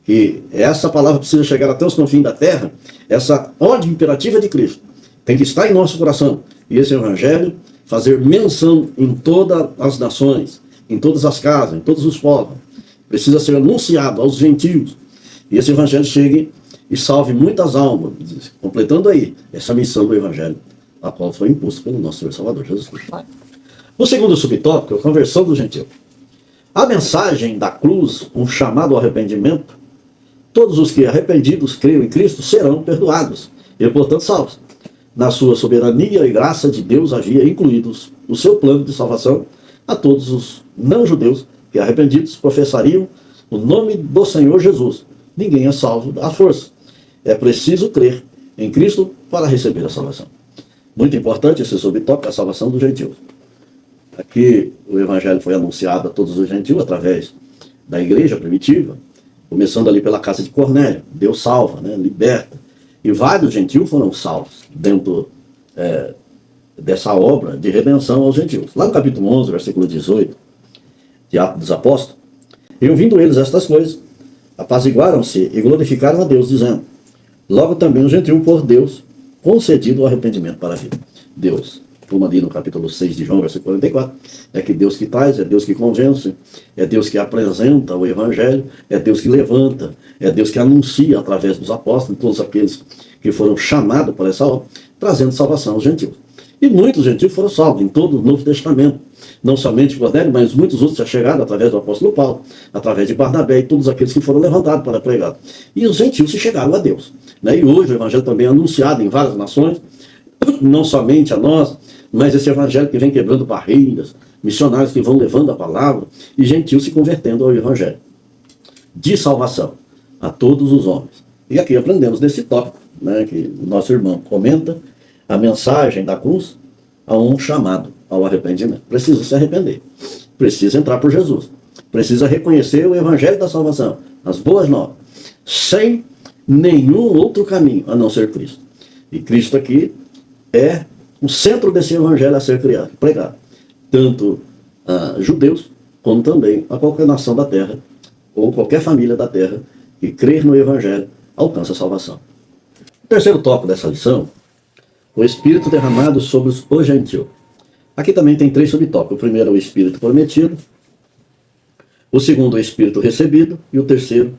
que essa palavra precisa chegar até os confins da terra, essa ordem imperativa de Cristo tem que estar em nosso coração, e esse evangelho fazer menção em todas as nações, em todas as casas, em todos os povos. Precisa ser anunciado aos gentios, e esse evangelho chegue e salve muitas almas, completando aí essa missão do evangelho, a qual foi imposta pelo nosso Senhor e Salvador Jesus Cristo. O segundo subtópico é a conversão do gentil. A mensagem da cruz, um chamado ao arrependimento. Todos os que arrependidos creiam em Cristo serão perdoados e, portanto, salvos. Na sua soberania e graça de Deus havia incluído o seu plano de salvação a todos os não-judeus que arrependidos professariam o nome do Senhor Jesus. Ninguém é salvo à força. É preciso crer em Cristo para receber a salvação. Muito importante esse subtópico, a salvação dos gentios. Aqui o evangelho foi anunciado a todos os gentios através da igreja primitiva, começando ali pela casa de Cornélio. Deus salva, né, liberta. E vários gentios foram salvos dentro dessa obra de redenção aos gentios. Lá no capítulo 11, versículo 18, de Atos dos Apóstolos, e ouvindo eles estas coisas, apaziguaram-se e glorificaram a Deus, dizendo: logo também o gentil por Deus concedido o arrependimento para a vida. Deus, como ali no capítulo 6 de João, versículo 44, é que Deus que traz, é Deus que convence, é Deus que apresenta o evangelho, é Deus que levanta, é Deus que anuncia através dos apóstolos, todos aqueles que foram chamados para essa obra, trazendo salvação aos gentios. E muitos gentios foram salvos em todo o Novo Testamento. Não somente Cornélio, mas muitos outros já chegaram através do apóstolo Paulo, através de Barnabé e todos aqueles que foram levantados para pregar. E os gentios se chegaram a Deus. Né? E hoje o evangelho também é anunciado em várias nações, não somente a nós, mas esse evangelho que vem quebrando barreiras, missionários que vão levando a palavra e gentios se convertendo ao evangelho. de salvação a todos os homens. E aqui aprendemos desse tópico, né, que o nosso irmão comenta, a mensagem da cruz a um chamado ao arrependimento. Precisa se arrepender, precisa entrar por Jesus, precisa reconhecer o evangelho da salvação, as boas novas, sem nenhum outro caminho a não ser Cristo. E Cristo aqui é o centro desse evangelho a ser pregado, tanto a judeus como também a qualquer nação da terra ou qualquer família da terra que crer no evangelho alcança a salvação. O terceiro tópico dessa lição, o Espírito derramado sobre os gentios. Aqui também tem 3 subtópicos. O primeiro é o Espírito prometido, o segundo é o Espírito recebido e o terceiro,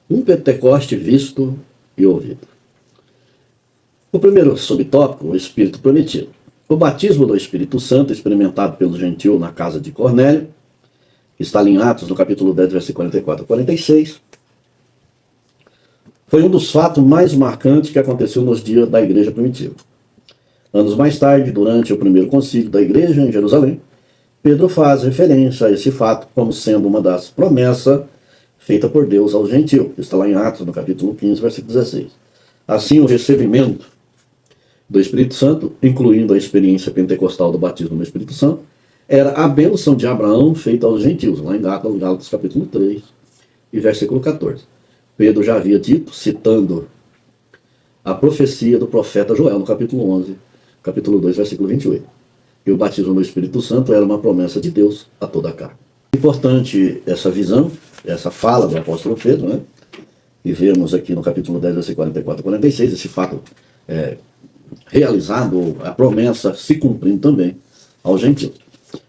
um Pentecoste visto e ouvido. O primeiro subtópico, o Espírito prometido. O batismo do Espírito Santo, experimentado pelo gentio na casa de Cornélio, que está ali em Atos, no capítulo 10, versículo 44 a 46, foi um dos fatos mais marcantes que aconteceu nos dias da igreja primitiva. Anos mais tarde, durante o primeiro concílio da igreja em Jerusalém, Pedro faz referência a esse fato como sendo uma das promessas feitas por Deus aos gentios, que está lá em Atos, no capítulo 15, versículo 16. Assim, o recebimento do Espírito Santo, incluindo a experiência pentecostal do batismo no Espírito Santo, era a bênção de Abraão feita aos gentios, lá em Gálatas capítulo 3 e versículo 14. Pedro já havia dito, citando a profecia do profeta Joel, no capítulo 11, capítulo 2, versículo 28. E o batismo no Espírito Santo era uma promessa de Deus a toda a carne. Importante essa visão, essa fala do apóstolo Pedro, né? E vemos aqui no capítulo 10, versículo 44 e 46, esse fato realizado, a promessa se cumprindo também aos gentios.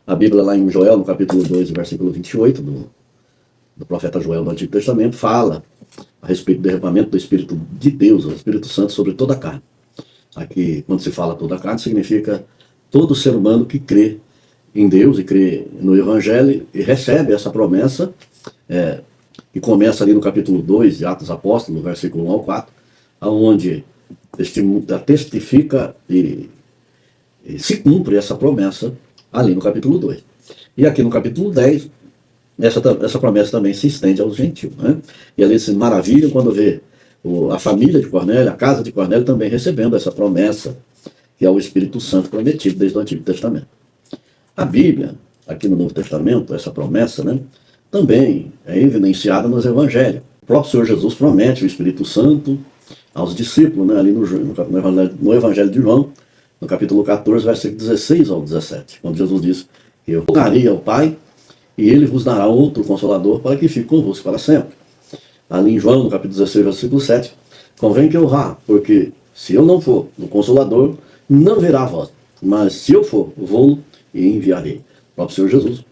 A Bíblia lá em Joel, no capítulo 2, versículo 28, do profeta Joel do Antigo Testamento, fala a respeito do derramamento do Espírito de Deus, o Espírito Santo, sobre toda a carne. Aqui, quando se fala toda a carne, significa todo ser humano que crê em Deus e crê no Evangelho e recebe essa promessa, que começa ali no capítulo 2 de Atos Apóstolos, versículo 1 ao 4, onde testifica e se cumpre essa promessa ali no capítulo 2. E aqui no capítulo 10, essa promessa também se estende aos gentios, né? E ali se maravilham quando vê a família de Cornélio, a casa de Cornélio também recebendo essa promessa, que é o Espírito Santo prometido desde o Antigo Testamento. A Bíblia, aqui no Novo Testamento, essa promessa, né, também é evidenciada nos Evangelhos. O próprio Senhor Jesus promete o Espírito Santo aos discípulos, né, ali no Evangelho de João, no capítulo 14, versículo 16 ao 17, quando Jesus diz: eu rogarei ao Pai, e ele vos dará outro Consolador para que fique convosco para sempre. Ali em João, no capítulo 16, versículo 7, convém que eu vá, porque se eu não for, o Consolador não virá a vós, mas se eu for, vou e enviarei. O próprio Senhor Jesus,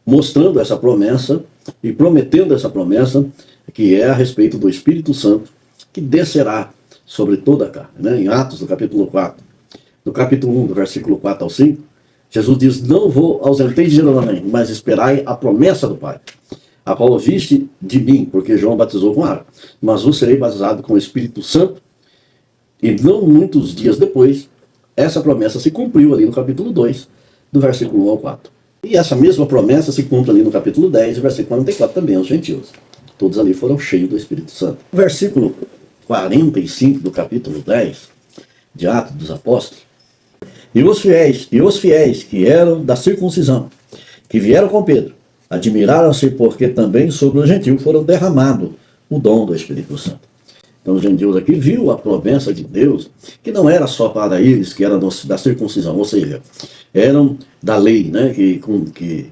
mostrando essa promessa e prometendo essa promessa, que é a respeito do Espírito Santo, que descerá sobre toda a carne. Né? Em Atos, no capítulo 4, no capítulo 1, do versículo 4 ao 5, Jesus diz: não vou ausentei de Jerusalém, mas esperai a promessa do Pai, a qual ouviste de mim, porque João batizou com água, mas vos serei batizado com o Espírito Santo. E não muitos dias depois, essa promessa se cumpriu ali no capítulo 2, do versículo 1 ao 4. E essa mesma promessa se cumpre ali no capítulo 10, versículo 44, também aos gentios. Todos ali foram cheios do Espírito Santo. O versículo 45 do capítulo 10, de Atos dos Apóstolos: e os fiéis que eram da circuncisão, que vieram com Pedro, admiraram-se porque também sobre os gentios foram derramado o dom do Espírito Santo. Então os gentios aqui viu a promessa de Deus, que não era só para eles que eram da circuncisão, ou seja, eram da lei, né, que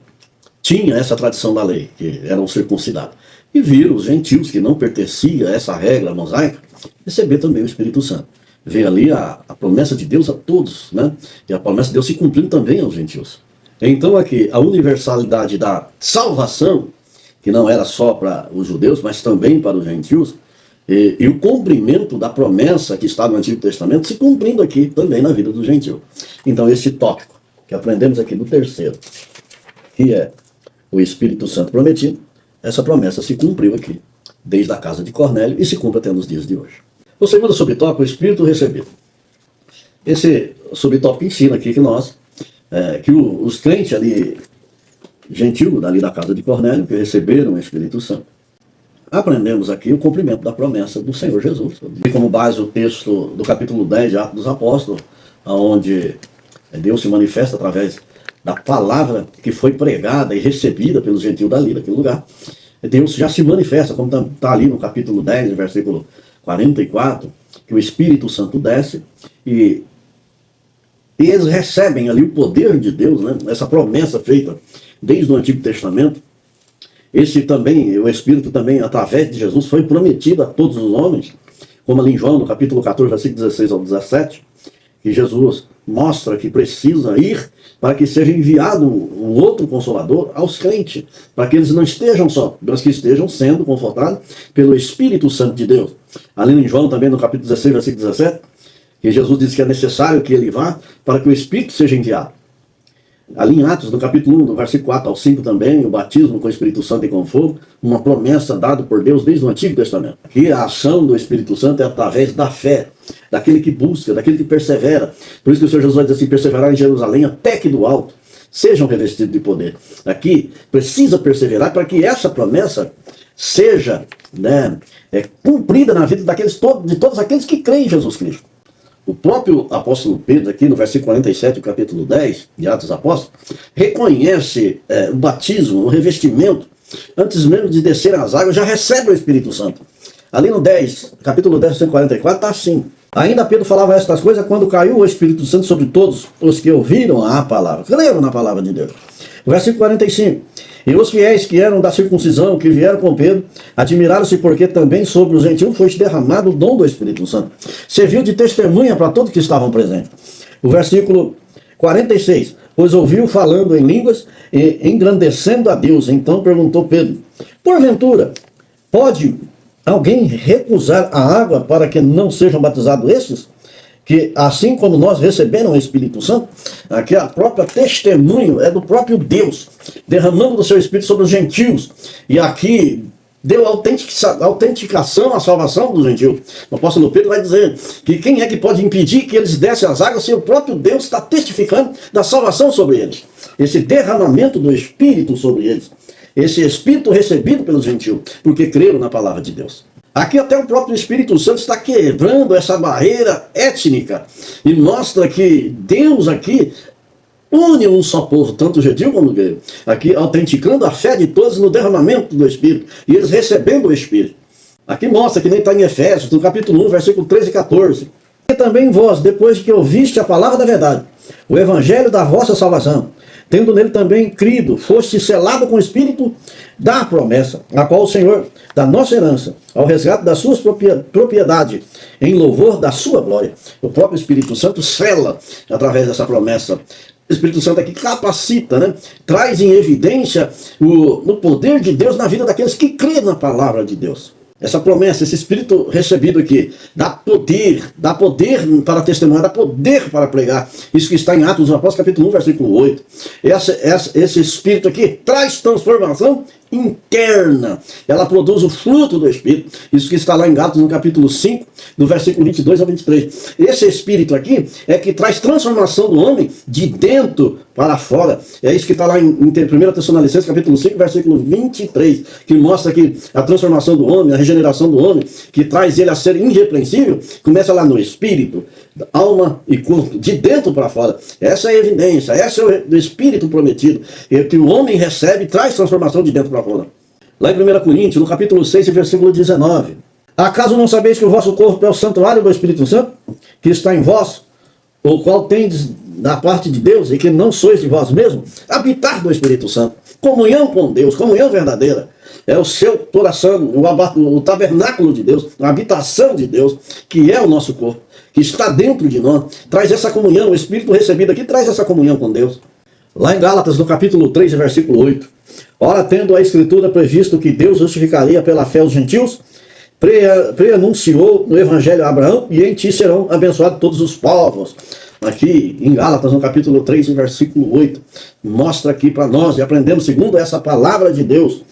tinha essa tradição da lei, que eram circuncidados. E viram os gentios que não pertenciam a essa regra mosaica receber também o Espírito Santo. Vê ali a promessa de Deus a todos, né? E a promessa de Deus se cumprindo também aos gentios. Então aqui, a universalidade da salvação, que não era só para os judeus, mas também para os gentios, e o cumprimento da promessa que está no Antigo Testamento se cumprindo aqui também na vida do gentio. Então esse tópico que aprendemos aqui no terceiro, que é o Espírito Santo prometido, essa promessa se cumpriu aqui, desde a casa de Cornélio, e se cumpre até nos dias de hoje. O segundo subtópico, o Espírito recebido. Esse subtópico ensina aqui que os crentes ali gentil, dali da casa de Cornélio, que receberam o Espírito Santo. Aprendemos aqui o cumprimento da promessa do Senhor Jesus. E como base o texto do capítulo 10 de Atos dos Apóstolos, onde Deus se manifesta através da palavra que foi pregada e recebida pelos gentios dali, daquele lugar. Deus já se manifesta, como está ali no capítulo 10, versículo 44, que o Espírito Santo desce e eles recebem ali o poder de Deus, né? Essa promessa feita desde o Antigo Testamento. Esse também, o Espírito também, através de Jesus, foi prometido a todos os homens, como ali em João, no capítulo 14, versículo 16 ao 17, que Jesus mostra que precisa ir para que seja enviado um outro Consolador aos crentes, para que eles não estejam só, mas que estejam sendo confortados pelo Espírito Santo de Deus. Ali em João também, no capítulo 16, versículo 17, que Jesus diz que é necessário que ele vá para que o Espírito seja enviado. Ali em Atos, no capítulo 1, do versículo 4 ao 5 também, o batismo com o Espírito Santo e com fogo, uma promessa dada por Deus desde o Antigo Testamento. Aqui a ação do Espírito Santo é através da fé, daquele que busca, daquele que persevera. Por isso que o Senhor Jesus vai dizer assim, perseverar em Jerusalém até que do alto sejam revestidos de poder. Aqui precisa perseverar para que essa promessa seja, né, cumprida na vida de todos aqueles que creem em Jesus Cristo. O próprio apóstolo Pedro, aqui no versículo 47 do capítulo 10 de Atos dos Apóstolos, reconhece o batismo, o revestimento, antes mesmo de descer as águas, já recebe o Espírito Santo. Ali no 10, capítulo 10, versículo 44, está assim. Ainda Pedro falava estas coisas quando caiu o Espírito Santo sobre todos os que ouviram a palavra, creram na palavra de Deus. Versículo 45. E os fiéis que eram da circuncisão, que vieram com Pedro, admiraram-se porque também sobre os gentios foi derramado o dom do Espírito Santo. Serviu de testemunha para todos que estavam presentes. O versículo 46. Pois ouviu falando em línguas e engrandecendo a Deus. Então perguntou Pedro, porventura, pode alguém recusar a água para que não sejam batizados estes? Que assim como nós receberam o Espírito Santo, aqui a própria testemunho é do próprio Deus, derramando do seu Espírito sobre os gentios. E aqui deu autenticação à salvação dos gentios. O apóstolo Pedro vai dizer que quem é que pode impedir que eles descem as águas se o próprio Deus está testificando da salvação sobre eles. Esse derramamento do Espírito sobre eles. Esse Espírito recebido pelos gentios, porque creram na palavra de Deus. Aqui até o próprio Espírito Santo está quebrando essa barreira étnica e mostra que Deus aqui une um só povo, tanto gentil como grego, aqui autenticando a fé de todos no derramamento do Espírito e eles recebendo o Espírito. Aqui mostra que nem está em Efésios, no capítulo 1, versículo 13 e 14. E também vós, depois que ouviste a palavra da verdade, o evangelho da vossa salvação, tendo nele também crido, foste selado com o Espírito da promessa, a qual o Senhor da nossa herança, ao resgate das suas propriedades, em louvor da sua glória. O próprio Espírito Santo sela através dessa promessa. O Espírito Santo aqui capacita, né? Traz em evidência o poder de Deus na vida daqueles que crêem na palavra de Deus. Essa promessa, esse Espírito recebido aqui, dá poder para testemunhar, dá poder para pregar. Isso que está em Atos dos Apóstolos, capítulo 1, versículo 8. Esse Espírito aqui traz transformação interna. Ela produz o fruto do Espírito. Isso que está lá em Gálatas, no capítulo 5, no versículo 22 ao 23. Esse Espírito aqui é que traz transformação do homem de dentro para fora. É isso que está lá em 1 Tessalonicenses, capítulo 5, versículo 23, que mostra que a transformação do homem, a regeneração do homem, que traz ele a ser irrepreensível, começa lá no Espírito, alma e corpo, de dentro para fora. Essa é a evidência, esse é o Espírito prometido, que o homem recebe e traz transformação de dentro para fora. Lá em 1 Coríntios, no capítulo 6, versículo 19. Acaso não sabeis que o vosso corpo é o santuário do Espírito Santo, que está em vós, o qual tendes da parte de Deus, e que não sois de vós mesmos? Habitar do Espírito Santo, comunhão com Deus, comunhão verdadeira. É o seu coração, o tabernáculo de Deus, a habitação de Deus, que é o nosso corpo, que está dentro de nós, traz essa comunhão, o Espírito recebido aqui traz essa comunhão com Deus. Lá em Gálatas, no capítulo 3, versículo 8. Ora, tendo a Escritura previsto que Deus justificaria pela fé os gentios, preanunciou no Evangelho a Abraão, e em ti serão abençoados todos os povos. Aqui em Gálatas, no capítulo 3, versículo 8, mostra aqui para nós, e aprendemos segundo essa palavra de Deus,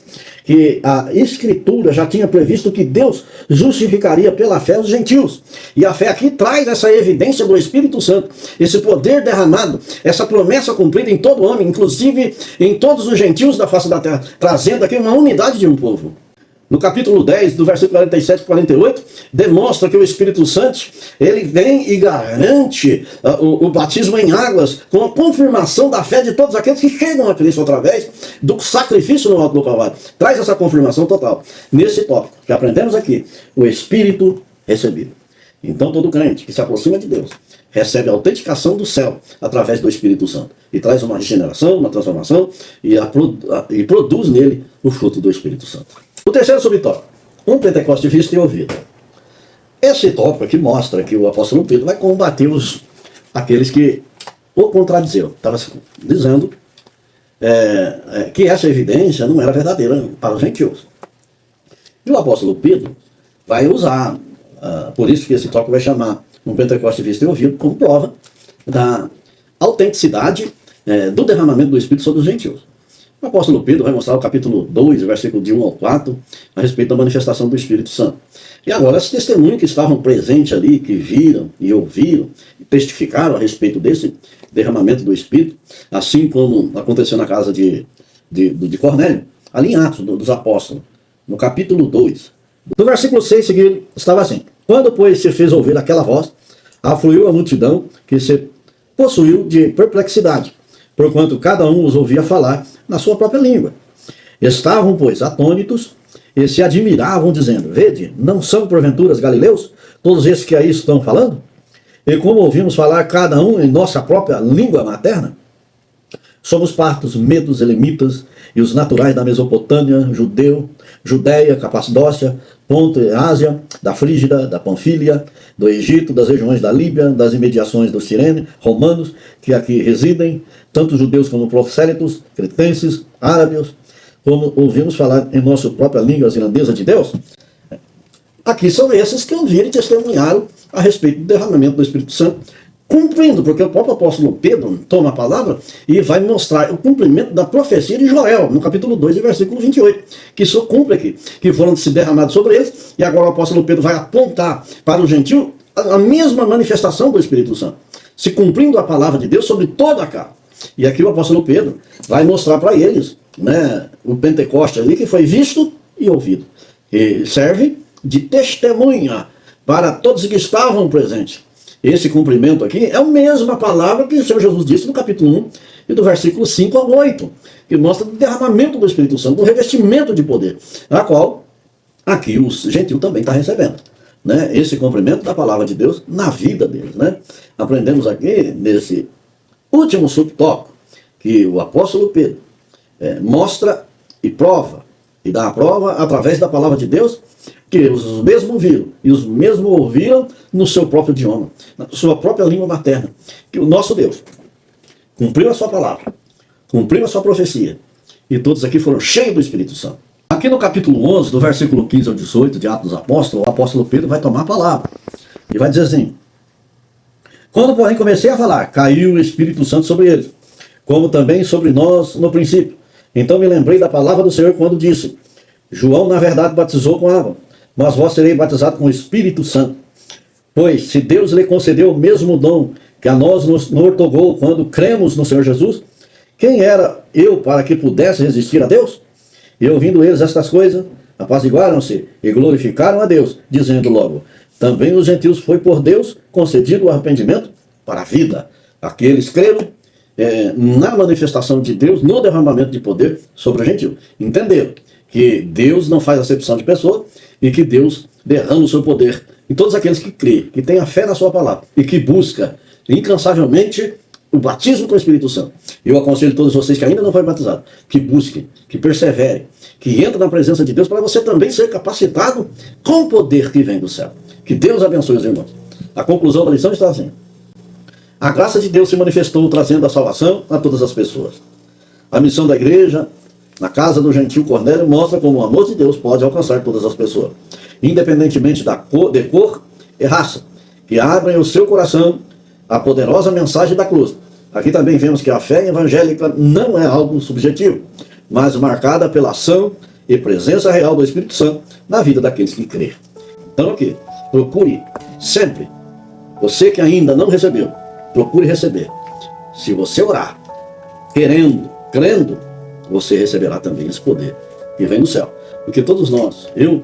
que a Escritura já tinha previsto que Deus justificaria pela fé os gentios. E a fé aqui traz essa evidência do Espírito Santo, esse poder derramado, essa promessa cumprida em todo homem, inclusive em todos os gentios da face da terra, trazendo aqui uma unidade de um povo. No capítulo 10, do versículo 47 e 48, demonstra que o Espírito Santo, ele vem e garante o batismo em águas com a confirmação da fé de todos aqueles que chegam a Cristo através do sacrifício no alto do Calvário. Traz essa confirmação total. Nesse tópico que aprendemos aqui, o Espírito recebido. Então todo crente que se aproxima de Deus recebe a autenticação do céu através do Espírito Santo. E traz uma regeneração, uma transformação e produz nele o fruto do Espírito Santo. O terceiro subtópico, um Pentecoste visto e ouvido. Esse tópico aqui mostra que o apóstolo Pedro vai combater aqueles que o contradiziam. Estava dizendo que essa evidência não era verdadeira para os gentios. E o apóstolo Pedro vai usar, por isso que esse tópico vai chamar um Pentecoste visto e ouvido, como prova da autenticidade do derramamento do Espírito sobre os gentios. O apóstolo Pedro vai mostrar o capítulo 2, versículo de 1 ao 4, a respeito da manifestação do Espírito Santo. E agora, esses testemunhos que estavam presentes ali, que viram e ouviram, e testificaram a respeito desse derramamento do Espírito, assim como aconteceu na casa de Cornélio, ali em Atos dos Apóstolos, no capítulo 2. No versículo 6 seguinte, estava assim: quando, pois, se fez ouvir aquela voz, afluiu a multidão que se possuiu de perplexidade, porquanto cada um os ouvia falar na sua própria língua. Estavam, pois, atônitos e se admiravam, dizendo: vede, não são porventura os galileus, todos esses que aí estão falando? E como ouvimos falar cada um em nossa própria língua materna? Somos partos, medos, elemitas, e os naturais da Mesopotâmia, Judéia, Capadócia, Ponto e Ásia, da Frígida, da Panfília, do Egito, das regiões da Líbia, das imediações do Cirene, romanos, que aqui residem, tanto judeus como prosélitos, cretenses, árabes, como ouvimos falar em nossa própria língua, as irlandesas de Deus. Aqui são esses que ouviram e testemunharam a respeito do derramamento do Espírito Santo, cumprindo, porque o próprio apóstolo Pedro toma a palavra e vai mostrar o cumprimento da profecia de Joel, no capítulo 2, versículo 28, que isso cumpre aqui, que foram se derramados sobre eles, e agora o apóstolo Pedro vai apontar para o gentio a mesma manifestação do Espírito Santo, se cumprindo a palavra de Deus sobre toda a carne. E aqui o apóstolo Pedro vai mostrar para eles, o Pentecoste ali, que foi visto e ouvido, e serve de testemunha para todos que estavam presentes. Esse cumprimento aqui é a mesma palavra que o Senhor Jesus disse no capítulo 1 e do versículo 5 ao 8, que mostra o derramamento do Espírito Santo, o revestimento de poder, a qual aqui o gentil também está recebendo. Esse cumprimento da palavra de Deus na vida deles. Aprendemos aqui nesse último subtópico que o apóstolo Pedro mostra e prova, e dá a prova através da palavra de Deus, que os mesmos viram e os mesmos ouviram no seu próprio idioma, na sua própria língua materna, que o nosso Deus cumpriu a sua palavra, cumpriu a sua profecia, e todos aqui foram cheios do Espírito Santo. Aqui no capítulo 11, do versículo 15 ao 18 de Atos dos Apóstolos, o apóstolo Pedro vai tomar a palavra e vai dizer assim: quando, porém, comecei a falar, caiu o Espírito Santo sobre eles, como também sobre nós no princípio. Então me lembrei da palavra do Senhor quando disse: João, na verdade, batizou com água, mas vós sereis batizados com o Espírito Santo. Pois, se Deus lhe concedeu o mesmo dom que a nós nos outorgou quando cremos no Senhor Jesus, quem era eu para que pudesse resistir a Deus? E ouvindo eles estas coisas, apaziguaram-se e glorificaram a Deus, dizendo logo: também os gentios foi por Deus concedido o arrependimento para a vida. Aqueles creram na manifestação de Deus, no derramamento de poder sobre o gentio. Entenderam que Deus não faz acepção de pessoa e que Deus derrama o seu poder em todos aqueles que creem, que têm a fé na sua palavra e que busca incansavelmente o batismo com o Espírito Santo. Eu aconselho todos vocês que ainda não foram batizados, que busquem, que perseverem, que entrem na presença de Deus para você também ser capacitado com o poder que vem do céu. Que Deus abençoe os irmãos. A conclusão da lição está assim: a graça de Deus se manifestou trazendo a salvação a todas as pessoas. A missão da igreja na casa do gentil Cornélio mostra como o amor de Deus pode alcançar todas as pessoas, independentemente de cor e raça, que abrem o seu coração à poderosa mensagem da cruz. Aqui também vemos que a fé evangélica não é algo subjetivo, mas marcada pela ação e presença real do Espírito Santo na vida daqueles que crêem. Então aqui, procure sempre, você que ainda não recebeu, procure receber. Se você orar, querendo, crendo, você receberá também esse poder que vem do céu. Porque todos nós, eu,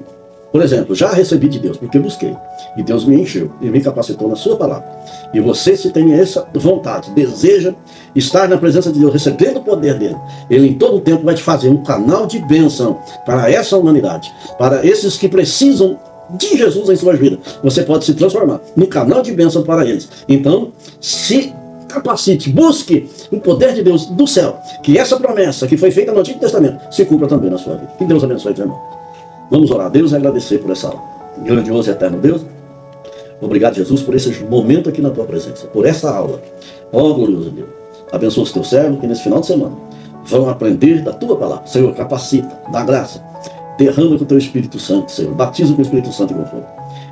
por exemplo, já recebi de Deus, porque eu busquei. E Deus me encheu e me capacitou na sua palavra. E você, se tem essa vontade, deseja estar na presença de Deus, recebendo o poder dele, ele em todo o tempo vai te fazer um canal de bênção para essa humanidade, para esses que precisam de Jesus em suas vidas. Você pode se transformar num canal de bênção para eles. Então, se capacite, busque o poder de Deus do céu, que essa promessa que foi feita no Antigo Testamento se cumpra também na sua vida. Que Deus abençoe, irmão. Vamos orar a Deus e agradecer por essa aula. Grandioso e eterno Deus, obrigado, Jesus, por esse momento aqui na tua presença, por essa aula. Ó, glorioso Deus, abençoa os teus servos que nesse final de semana vão aprender da tua palavra. Senhor, capacita, dá graça, derrama com o teu Espírito Santo, Senhor, batiza com o Espírito Santo e com fogo.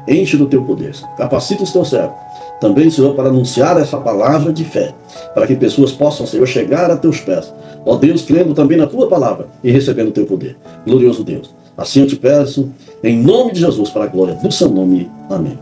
Enche do teu poder, Senhor. Capacita os teus servos também, Senhor, para anunciar essa palavra de fé, para que pessoas possam, Senhor, chegar a teus pés. Ó Deus, crendo também na tua palavra e recebendo o teu poder. Glorioso Deus, assim eu te peço, em nome de Jesus, para a glória do seu nome. Amém.